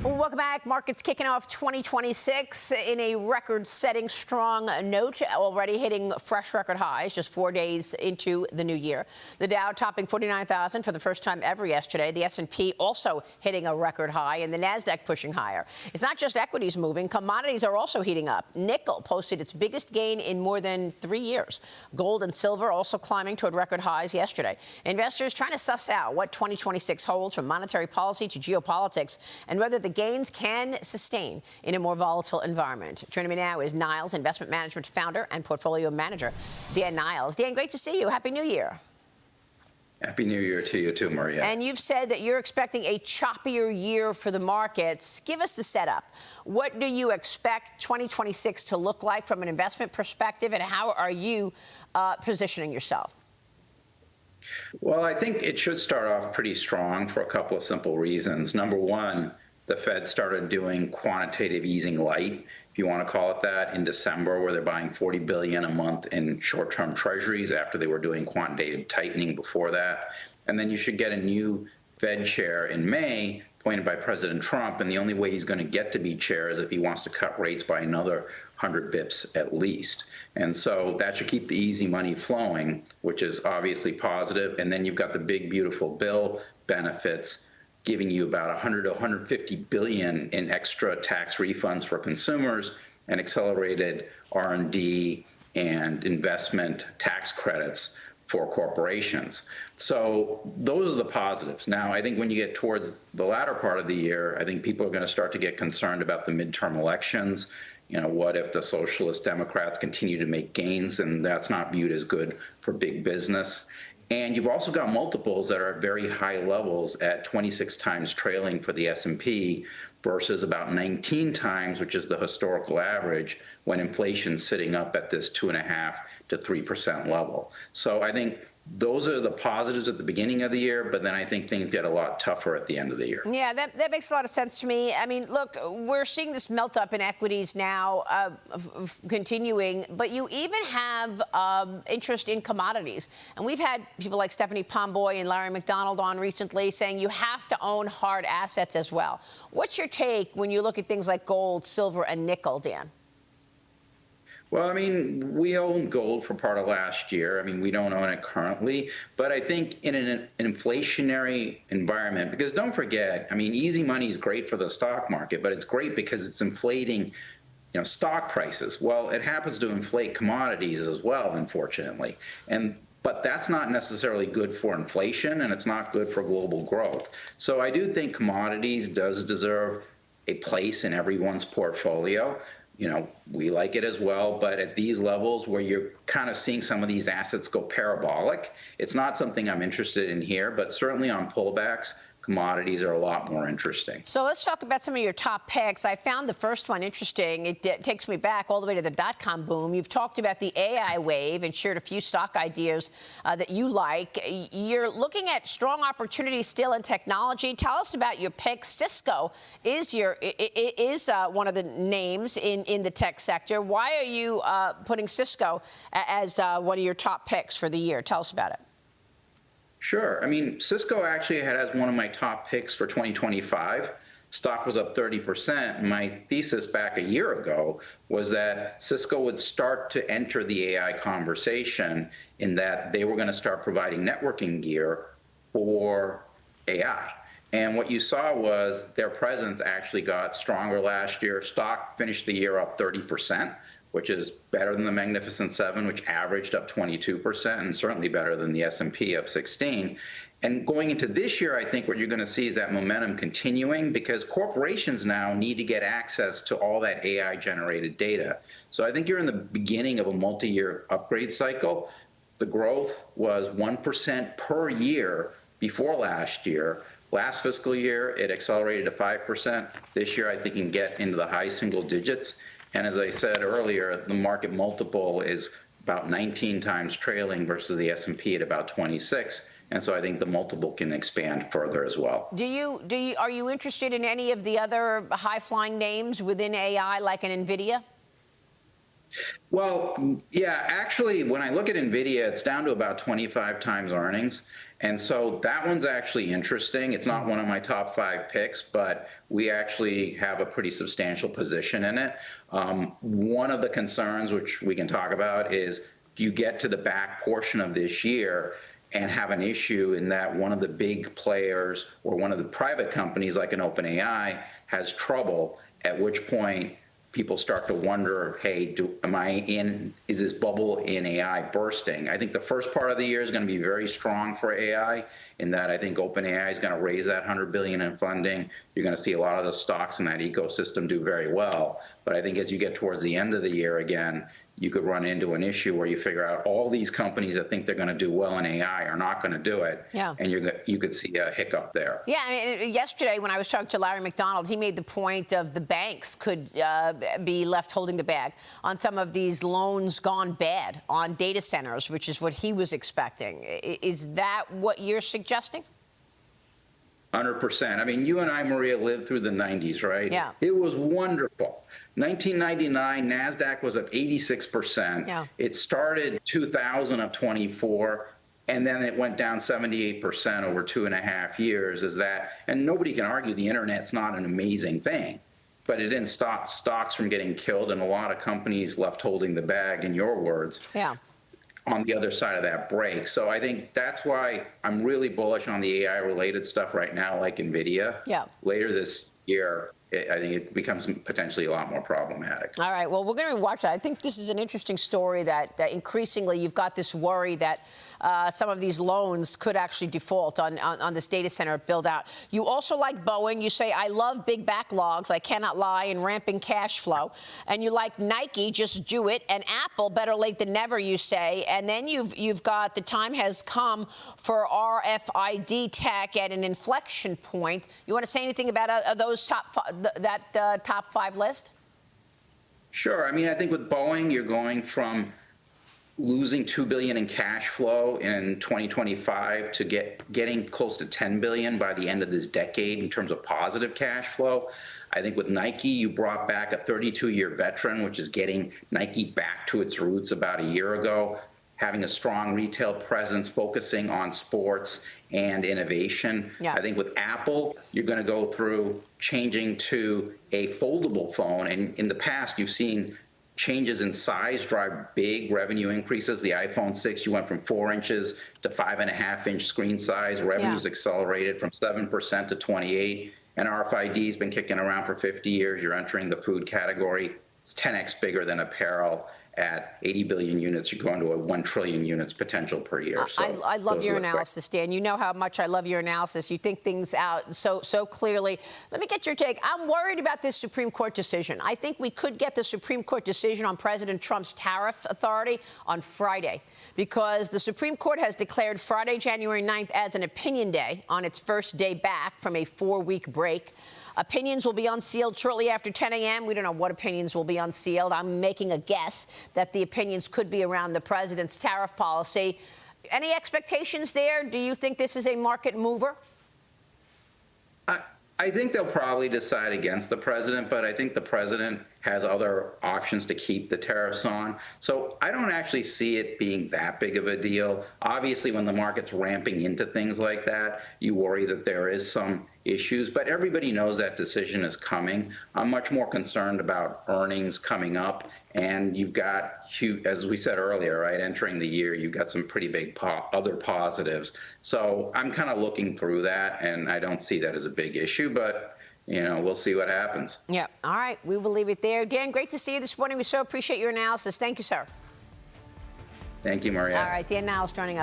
Welcome back. Markets kicking off 2026 in a record-setting strong note, already hitting fresh record highs just 4 days into the new year. The Dow topping 49,000 for the first time ever yesterday. The S&P also hitting a record high, and the Nasdaq pushing higher. It's not just equities moving. Commodities are also heating up. Nickel posted its biggest gain in more than 3 years. Gold and silver also climbing toward record highs yesterday. Investors trying to suss out what 2026 holds, from monetary policy to geopolitics, and whether the gains can sustain in a more volatile environment. Joining me now is Niles Investment Management founder and portfolio manager, Dan Niles. Dan, great to see you. Happy New Year. Happy New Year to you too, Maria. And you've said that you're expecting a choppier year for the markets. Give us the setup. What do you expect 2026 to look like from an investment perspective, and how are you positioning yourself? Well, I think it should start off pretty strong for a couple of simple reasons. Number one, the Fed started doing quantitative easing light, if you want to call it that, in December, where they're buying $40 billion a month in short-term treasuries after they were doing quantitative tightening before that. And then you should get a new Fed chair in May, appointed by President Trump, and the only way he's going to get to be chair is if he wants to cut rates by another 100 bips at least. And so that should keep the easy money flowing, which is obviously positive. And then you've got the big, beautiful bill benefits, giving you about 100 to 150 billion in extra tax refunds for consumers and accelerated R&D and investment tax credits for corporations. So those are the positives. Now, I think when you get towards the latter part of the year, I think people are going to start to get concerned about the midterm elections. You know, what if the socialist Democrats continue to make gains, and that's not viewed as good for big business? And you've also got multiples that are at very high levels at 26 times trailing for the S&P versus about 19 times, which is the historical average, when inflation's sitting up at this 2.5% to 3% level. So I think those are the positives at the beginning of the year, but then I think things get a lot tougher at the end of the year. Yeah, that makes a lot of sense to me. I mean, look, we're seeing this melt up in equities now continuing, but you even have interest in commodities. And we've had people like Stephanie Pomboy and Larry McDonald on recently saying you have to own hard assets as well. What's your take when you look at things like gold, silver, and nickel, Dan? Well, I mean, we owned gold for part of last year. I mean, we don't own it currently. But I think in an inflationary environment, because don't forget, I mean, easy money is great for the stock market, but it's great because it's inflating, stock prices. Well, it happens to inflate commodities as well, unfortunately. But that's not necessarily good for inflation, and it's not good for global growth. So I do think commodities does deserve a place in everyone's portfolio. We like it as well, but at these levels where you're kind of seeing some of these assets go parabolic, it's not something I'm interested in here, but certainly on pullbacks, commodities are a lot more interesting. So let's talk about some of your top picks. I found the first one interesting. It takes me back all the way to the dot-com boom. You've talked about the AI wave and shared a few stock ideas that you like. You're looking at strong opportunities still in technology. Tell us about your picks. Cisco is one of the names in the tech sector. Why are you putting Cisco as one of your top picks for the year? Tell us about it. Sure. I mean, Cisco actually has one of my top picks for 2025. Stock was up 30%. My thesis back a year ago was that Cisco would start to enter the AI conversation in that they were going to start providing networking gear for AI. And what you saw was their presence actually got stronger last year. Stock finished the year up 30%. Which is better than the Magnificent Seven, which averaged up 22%, and certainly better than the S&P up 16%. And going into this year, I think what you're going to see is that momentum continuing because corporations now need to get access to all that AI-generated data. So I think you're in the beginning of a multi-year upgrade cycle. The growth was 1% per year before last year. Last fiscal year, it accelerated to 5%. This year, I think you can get into the high single digits. And as I said earlier, the market multiple is about 19 times trailing versus the S&P at about 26. And so I think the multiple can expand further as well. Are you interested in any of the other high-flying names within AI, like an NVIDIA? Well, yeah, actually, when I look at NVIDIA, it's down to about 25 times earnings. And so that one's actually interesting. It's not one of my top 5 picks, but we actually have a pretty substantial position in it. One of the concerns, which we can talk about, is do you get to the back portion of this year and have an issue in that one of the big players or one of the private companies like an OpenAI has trouble, at which point people start to wonder, hey, is this bubble in AI bursting? I think the first part of the year is going to be very strong for AI in that I think OpenAI is going to raise that $100 billion in funding. You're going to see a lot of the stocks in that ecosystem do very well. But I think as you get towards the end of the year again, you could run into an issue where you figure out all these companies that think they're going to do well in AI are not going to do it. Yeah. And you could see a hiccup there. Yeah, I mean, yesterday when I was talking to Larry McDonald, he made the point of the banks could be left holding the bag on some of these loans gone bad on data centers, which is what he was expecting. Is that what you're suggesting? 100%. I mean, you and I, Maria, lived through the 90s, right? Yeah. It was wonderful. 1999, NASDAQ was up 86%. Yeah. It started 2000 of 24, and then it went down 78% over 2.5 years. And nobody can argue the internet's not an amazing thing, but it didn't stop stocks from getting killed and a lot of companies left holding the bag, in your words. Yeah. On the other side of that break. So I think that's why I'm really bullish on the AI-related stuff right now, like NVIDIA. Yeah. Later this year, I think it becomes potentially a lot more problematic. All right. Well, we're going to watch that. I think this is an interesting story that increasingly you've got this worry that some of these loans could actually default on this data center build out. You also like Boeing. You say, I love big backlogs, I cannot lie, and ramping cash flow. And you like Nike, just do it. And Apple, better late than never, you say. And then you've got the time has come for RFID tech at an inflection point. You want to say anything about those top 5 list? Sure. I mean, I think with Boeing, you're going from losing $2 billion in cash flow in 2025 to getting close to $10 billion by the end of this decade in terms of positive cash flow. I think with Nike, you brought back a 32-year veteran, which is getting Nike back to its roots about a year ago, having a strong retail presence, focusing on sports and innovation. Yeah. I think with Apple, you're going to go through changing to a foldable phone. And in the past, you've seen changes in size drive big revenue increases. The iPhone 6, you went from 4 inches to 5.5-inch screen size. Revenues accelerated from 7% to 28%. And RFID has been kicking around for 50 years. You're entering the food category. It's 10x bigger than apparel. At 80 billion units, you're going to a 1 trillion units potential per year. So I love your analysis, Dan. You know how much I love your analysis. You think things out so clearly. Let me get your take. I'm worried about this Supreme Court decision. I think we could get the Supreme Court decision on President Trump's tariff authority on Friday, because the Supreme Court has declared Friday, January 9th, as an opinion day on its first day back from a 4-week break. Opinions will be unsealed shortly after 10 a.m. We don't know what opinions will be unsealed. I'm making a guess that the opinions could be around the president's tariff policy. Any expectations there? Do you think this is a market mover? I think they'll probably decide against the president, but I think the president has other options to keep the tariffs on. So I don't actually see it being that big of a deal. Obviously, when the market's ramping into things like that, you worry that there is some issues, but everybody knows that decision is coming. I'm much more concerned about earnings coming up, and you've got, as we said earlier, right, entering the year, you've got some pretty big other positives. So I'm kind of looking through that, and I don't see that as a big issue, but we'll see what happens. Yeah. All right. We will leave it there. Dan, great to see you this morning. We so appreciate your analysis. Thank you, sir. Thank you, Maria. All right. Dan Niles joining us.